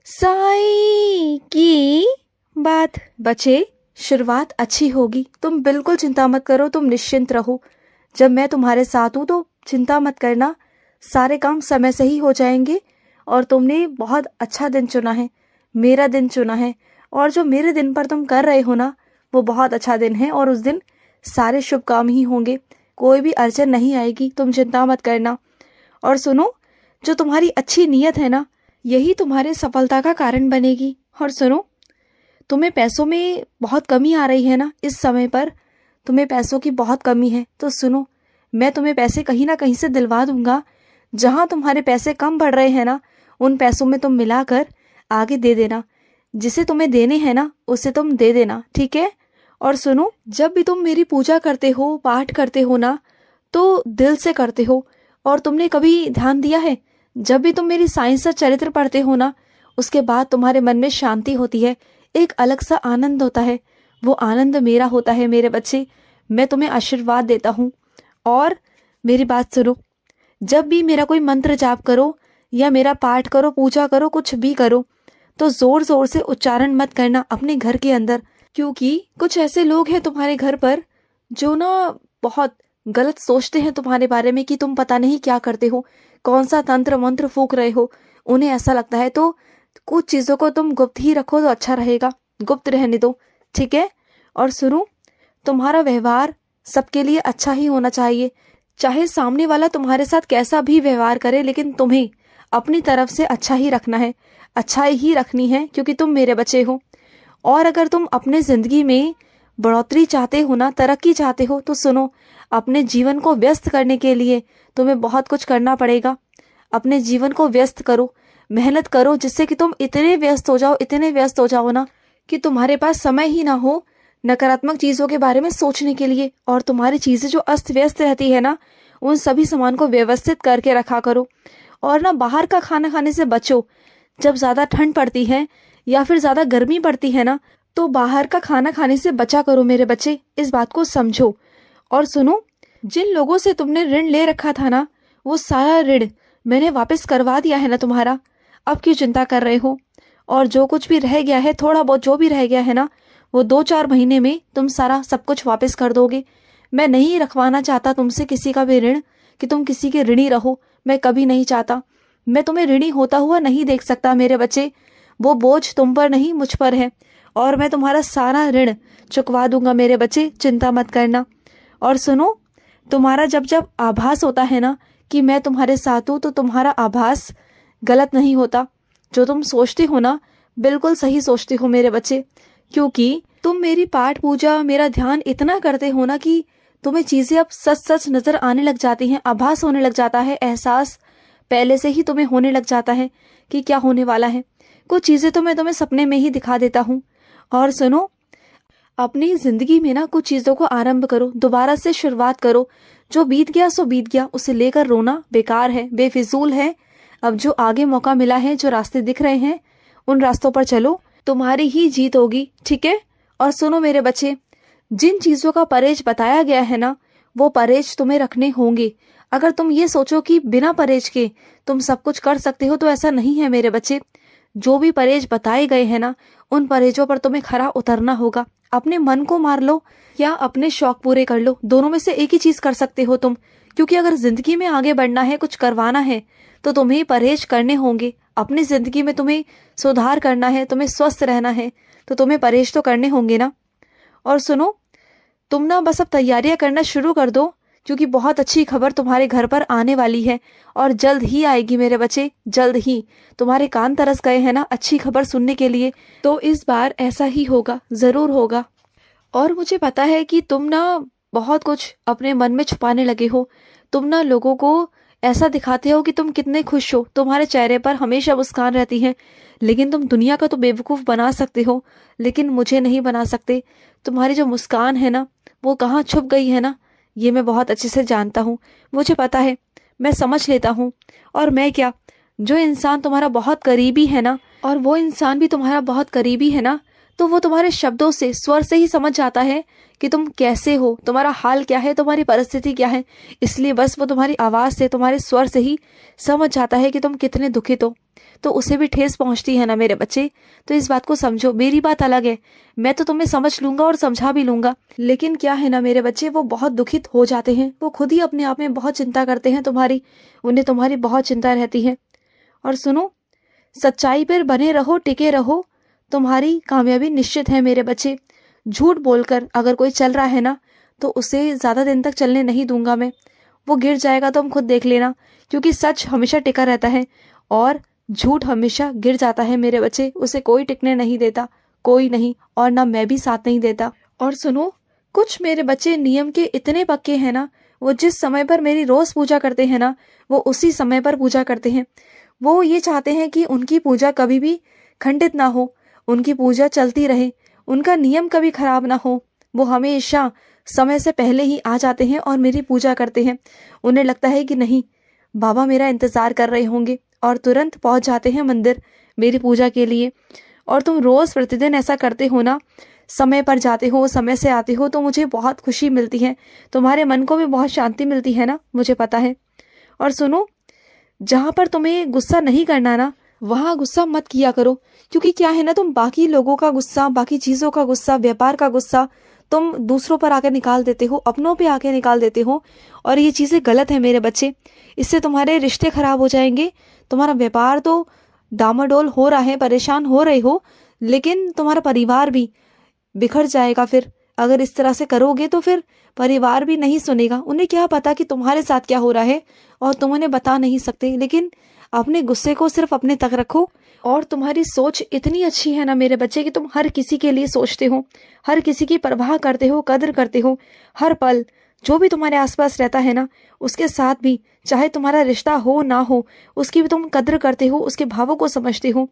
साई की बात। बच्चे, शुरुआत अच्छी होगी, तुम बिल्कुल चिंता मत करो, तुम निश्चिंत रहो। जब मैं तुम्हारे साथ हूँ तो चिंता मत करना, सारे काम समय से ही हो जाएंगे। और तुमने बहुत अच्छा दिन चुना है, मेरा दिन चुना है। और जो मेरे दिन पर तुम कर रहे हो ना, वो बहुत अच्छा दिन है और उस दिन सारे शुभ काम ही होंगे, कोई भी अड़चन नहीं आएगी, तुम चिंता मत करना। और सुनो, जो तुम्हारी अच्छी नीयत है ना, यही तुम्हारे सफलता का कारण बनेगी। और सुनो, तुम्हें पैसों में बहुत कमी आ रही है ना, इस समय पर तुम्हें पैसों की बहुत कमी है, तो सुनो, मैं तुम्हें पैसे कहीं ना कहीं से दिलवा दूंगा। जहां तुम्हारे पैसे कम पड़ रहे हैं ना, उन पैसों में तुम मिलाकर आगे दे देना। जिसे तुम्हें देने हैं ना, उसे तुम दे देना, ठीक है। और सुनो, जब भी तुम मेरी पूजा करते हो, पाठ करते हो ना, तो दिल से करते हो। और तुमने कभी ध्यान दिया है, जब भी तुम मेरी साइंस और चरित्र पढ़ते हो ना, उसके बाद तुम्हारे मन में शांति होती है, एक अलग सा आनंद होता है। वो आनंद मेरा होता है मेरे बच्चे। मैं तुम्हें आशीर्वाद देता हूँ। और मेरी बात सुनो, जब भी मेरा कोई मंत्र जाप करो या मेरा पाठ करो, पूजा करो, कुछ भी करो, तो जोर जोर से उच्चारण मत करना अपने घर के अंदर, क्योंकि कुछ ऐसे लोग हैं तुम्हारे घर पर जो ना बहुत गलत सोचते हैं तुम्हारे बारे में कि तुम पता नहीं क्या करते हो, कौन सा तंत्र मंत्र फूंक रहे हो। उन्हें ऐसा लगता है, तो कुछ चीजों को तुम गुप्त ही रखो तो अच्छा रहेगा, गुप्त रहने दो, ठीक है। और सुनो, तुम्हारा व्यवहार सबके लिए अच्छा ही होना चाहिए, चाहे सामने वाला तुम्हारे साथ कैसा भी व्यवहार करे, लेकिन तुम्हें अपनी तरफ से अच्छा ही रखना है, अच्छाई ही रखनी है, क्योंकि तुम मेरे बच्चे हो। और अगर तुम अपने जिंदगी में बढ़ोतरी चाहते हो ना, तरक्की चाहते हो, तो सुनो, अपने जीवन को व्यस्त करने के लिए तुम्हें बहुत कुछ करना पड़ेगा। अपने जीवन को व्यस्त करो, मेहनत करो, जिससे कि तुम इतने व्यस्त हो जाओ, इतने व्यस्त हो जाओ ना, कि तुम्हारे पास समय ही ना हो नकारात्मक चीजों के बारे में सोचने के लिए। और तुम्हारी चीजें जो अस्त व्यस्त रहती है ना, उन सभी सामान को व्यवस्थित करके रखा करो। और ना, बाहर का खाना खाने से बचो। जब ज्यादा ठंड पड़ती है या फिर ज्यादा गर्मी पड़ती है ना, तो बाहर का खाना खाने से बचा करो मेरे बच्चे, इस बात को समझो। और सुनो, जिन लोगों से तुमने ऋण ले रखा था ना, वो सारा ऋण मैंने वापस करवा दिया है ना तुम्हारा। अब क्यों चिंता कर रहे हो। और जो कुछ भी रह गया है, थोड़ा बहुत जो भी रह गया है ना, वो 2-4 महीने में तुम सारा सब कुछ वापस कर दोगे। मैं नहीं रखवाना चाहता तुमसे किसी का भी ऋण, कि तुम किसी के ऋणी रहो, मैं कभी नहीं चाहता। मैं तुम्हें ऋणी होता हुआ नहीं देख सकता मेरे बच्चे। वो बोझ तुम पर नहीं, मुझ पर है, और मैं तुम्हारा सारा ऋण चुकवा दूंगा मेरे बच्चे, चिंता मत करना। और सुनो, तुम्हारा जब जब आभास होता है ना कि मैं तुम्हारे साथ हूं, तो तुम्हारा आभास गलत नहीं होता। जो तुम सोचते हो ना, बिल्कुल सही सोचते हो मेरे बच्चे, क्योंकि तुम मेरी पाठ पूजा, मेरा ध्यान इतना करते हो ना कि तुम्हें चीजें अब सच सच नजर आने लग जाती हैं, आभास होने लग जाता है, एहसास पहले से ही तुम्हें होने लग जाता है कि क्या होने वाला है। कुछ चीजें तो मैं तुम्हें सपने में ही दिखा देता हूँ। और सुनो, अपनी जिंदगी में ना कुछ चीजों को आरंभ करो, दोबारा से शुरुआत करो। जो बीत गया सो बीत गया, उसे लेकर रोना बेकार है, बेफिजूल है। अब जो आगे मौका मिला है, जो रास्ते दिख रहे हैं, उन रास्तों पर चलो, तुम्हारी ही जीत होगी, ठीक है। और सुनो मेरे बच्चे, जिन चीजों का परहेज बताया गया है ना, वो परहेज तुम्हें रखने होंगे। अगर तुम ये सोचो कि बिना परहेज के तुम सब कुछ कर सकते हो, तो ऐसा नहीं है मेरे बच्चे। जो भी परहेज बताए गए हैं ना, उन परहेजों पर तुम्हें खरा उतरना होगा। अपने मन को मार लो या अपने शौक पूरे कर लो, दोनों में से एक ही चीज कर सकते हो तुम। क्योंकि अगर जिंदगी में आगे बढ़ना है, कुछ करवाना है, तो तुम्हें परहेज करने होंगे। अपनी जिंदगी में तुम्हें सुधार करना है, तुम्हें स्वस्थ रहना है, तो तुम्हें परहेज तो करने होंगे ना। और सुनो, तुम ना बस अब तैयारियां करना शुरू कर दो, क्योंकि बहुत अच्छी खबर तुम्हारे घर पर आने वाली है, और जल्द ही आएगी मेरे बच्चे, जल्द ही। तुम्हारे कान तरस गए हैं ना अच्छी खबर सुनने के लिए, तो इस बार ऐसा ही होगा, जरूर होगा। और मुझे पता है कि तुम ना बहुत कुछ अपने मन में छुपाने लगे हो। तुम ना लोगों को ऐसा दिखाते हो कि तुम कितने खुश हो, तुम्हारे चेहरे पर हमेशा मुस्कान रहती है, लेकिन तुम दुनिया का तो बेवकूफ बना सकते हो, लेकिन मुझे नहीं बना सकते। तुम्हारी जो मुस्कान है ना, वो कहाँ छुप गई है ना, ये मैं बहुत अच्छे से जानता हूँ। मुझे पता है, मैं समझ लेता हूँ। और मैं क्या, जो इंसान तुम्हारा बहुत करीबी है ना, और वो इंसान भी तुम्हारा बहुत करीबी है ना, तो वो तुम्हारे शब्दों से, स्वर से ही समझ जाता है कि तुम कैसे हो, तुम्हारा हाल क्या है, तुम्हारी परिस्थिति क्या है। इसलिए बस वो तुम्हारी आवाज से, तुम्हारे स्वर से ही समझ जाता है कि तुम कितने दुखित हो। तो उसे भी ठेस पहुंचती है ना मेरे बच्चे। तो इस बात को समझो, मेरी बात अलग है, मैं तो तुम्हें समझ लूंगा और समझा भी लूंगा, लेकिन क्या है ना मेरे बच्चे, वो बहुत दुखित हो जाते हैं, वो खुद ही अपने आप में बहुत चिंता करते हैं तुम्हारी, उन्हें तुम्हारी बहुत चिंता रहती है। और सुनो, सच्चाई पर बने रहो, टिके रहो, तुम्हारी कामयाबी निश्चित है मेरे बच्चे। झूठ बोलकर अगर कोई चल रहा है ना, तो उसे ज्यादा दिन तक चलने नहीं दूंगा मैं। वो गिर जाएगा तो हम खुद देख लेना, क्योंकि सच हमेशा टिका रहता है और झूठ हमेशा गिर जाता है मेरे बच्चे। उसे कोई टिकने नहीं देता, कोई नहीं, और ना मैं भी साथ नहीं देता। और सुनो, कुछ मेरे बच्चे नियम के इतने पक्के हैं ना, वो जिस समय पर मेरी रोज पूजा करते हैं ना, वो उसी समय पर पूजा करते हैं। वो ये चाहते हैं कि उनकी पूजा कभी भी खंडित ना हो, उनकी पूजा चलती रहे, उनका नियम कभी खराब ना हो। वो हमेशा समय से पहले ही आ जाते हैं और मेरी पूजा करते हैं। उन्हें लगता है कि नहीं, बाबा मेरा इंतजार कर रहे होंगे, और तुरंत पहुंच जाते हैं मंदिर मेरी पूजा के लिए। और तुम रोज प्रतिदिन ऐसा करते हो ना, समय पर जाते हो, समय से आते हो, तो मुझे बहुत खुशी मिलती है, तुम्हारे मन को भी बहुत शांति मिलती है ना, मुझे पता है। और सुनो, जहां पर तुम्हें गुस्सा नहीं करना ना, वहां गुस्सा मत किया करो, क्योंकि क्या है ना, तुम बाकी लोगों का गुस्सा, बाकी चीजों का गुस्सा, व्यापार का गुस्सा तुम दूसरों पर आके निकाल देते हो, अपनों पे आके निकाल देते हो, और ये चीजें गलत है मेरे बच्चे। इससे तुम्हारे रिश्ते खराब हो जाएंगे, तुम्हारा व्यापार तो डामाडोल हो रहा है, परेशान हो रहे हो, लेकिन तुम्हारा परिवार भी बिखर जाएगा। फिर अगर इस तरह से करोगे तो फिर परिवार भी नहीं सुनेगा। उन्हें क्या पता कि तुम्हारे साथ क्या हो रहा है, और तुम उन्हें बता नहीं सकते। लेकिन अपने गुस्से को सिर्फ अपने तक रखो। और तुम्हारी सोच इतनी अच्छी है ना मेरे बच्चे, कि तुम हर किसी के लिए सोचते हो, हर किसी की परवाह करते हो, कदर करते हो। हर पल जो भी तुम्हारे आसपास रहता है ना, उसके साथ भी, चाहे तुम्हारा रिश्ता हो ना हो, उसकी भी तुम कदर करते हो, उसके भावों को समझते हो।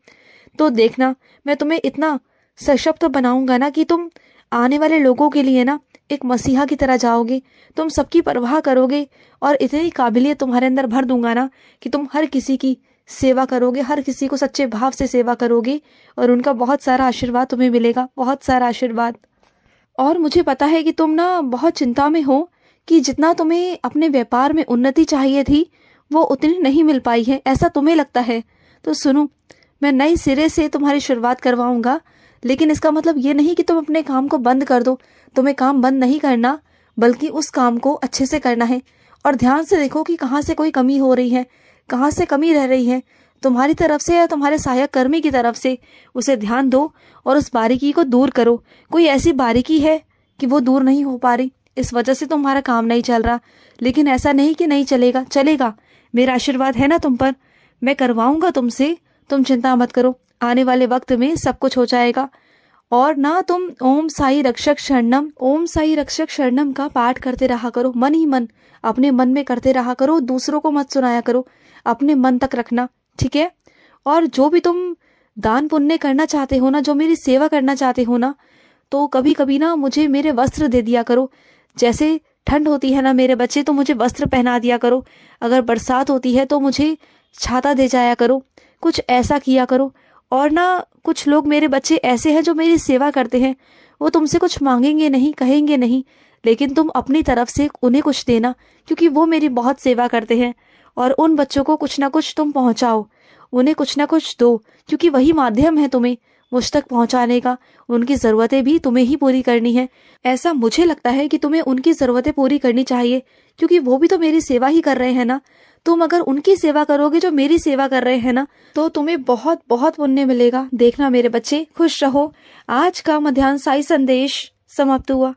तो देखना, मैं तुम्हें इतना सशक्त बनाऊंगा ना कि तुम आने वाले लोगों के लिए ना एक मसीहा की तरह जाओगे, तुम सबकी परवाह करोगे, और इतनी काबिलियत तुम्हारे अंदर भर दूंगा ना कि तुम हर किसी की सेवा करोगे, हर किसी को सच्चे भाव से सेवा करोगे, और उनका बहुत सारा आशीर्वाद तुम्हें मिलेगा, बहुत सारा आशीर्वाद। और मुझे पता है कि तुम ना बहुत चिंता में हो कि जितना तुम्हें अपने व्यापार में उन्नति चाहिए थी, वो उतनी नहीं मिल पाई है, ऐसा तुम्हें लगता है। तो सुनो, मैं नए सिरे से तुम्हारी शुरुआत करवाऊंगा, लेकिन इसका मतलब ये नहीं कि तुम अपने काम को बंद कर दो। तुम्हें काम बंद नहीं करना, बल्कि उस काम को अच्छे से करना है। और ध्यान से देखो कि कहाँ से कोई कमी हो रही है, कहाँ से कमी रह रही है, तुम्हारी तरफ से या तुम्हारे सहायक कर्मी की तरफ से। उसे ध्यान दो और उस बारीकी को दूर करो। कोई ऐसी बारीकी है कि वो दूर नहीं हो पा रही, इस वजह से तुम्हारा काम नहीं चल रहा। लेकिन ऐसा नहीं कि नहीं चलेगा, चलेगा। मेरा आशीर्वाद है ना तुम पर, मैं करवाऊंगा तुमसे, तुम चिंता मत करो। आने वाले वक्त में सब कुछ हो जाएगा। और ना तुम ओम साई रक्षक शरणम, ओम साई रक्षक शरणम का पाठ करते रहा करो, मन ही मन, अपने मन में करते रहा करो, दूसरों को मत सुनाया करो, अपने मन तक रखना, ठीक है। और जो भी तुम दान पुण्य करना चाहते हो ना, जो मेरी सेवा करना चाहते हो ना, तो कभी कभी ना मुझे मेरे वस्त्र दे दिया करो। जैसे ठंड होती है ना मेरे बच्चे, तो मुझे वस्त्र पहना दिया करो। अगर बरसात होती है तो मुझे छाता दे जाया करो, कुछ ऐसा किया करो। और ना कुछ लोग मेरे बच्चे ऐसे हैं जो मेरी सेवा करते हैं, वो तुमसे कुछ मांगेंगे नहीं, कहेंगे नहीं, लेकिन तुम अपनी तरफ से उन्हें कुछ देना, क्योंकि वो मेरी बहुत सेवा करते हैं। और उन बच्चों को कुछ ना कुछ तुम पहुंचाओ, उन्हें कुछ ना कुछ दो, क्योंकि वही माध्यम है तुम्हें मुझ तक पहुंचाने का। उनकी जरूरतें भी तुम्हें ही पूरी करनी है। ऐसा मुझे लगता है कि तुम्हें उनकी जरूरतें पूरी करनी चाहिए, क्योंकि वो भी तो मेरी सेवा ही कर रहे हैं ना। तुम अगर उनकी सेवा करोगे जो मेरी सेवा कर रहे हैं ना, तो तुम्हें बहुत बहुत पुण्य मिलेगा। देखना मेरे बच्चे, खुश रहो। आज का मध्याह्न साई संदेश समाप्त हुआ।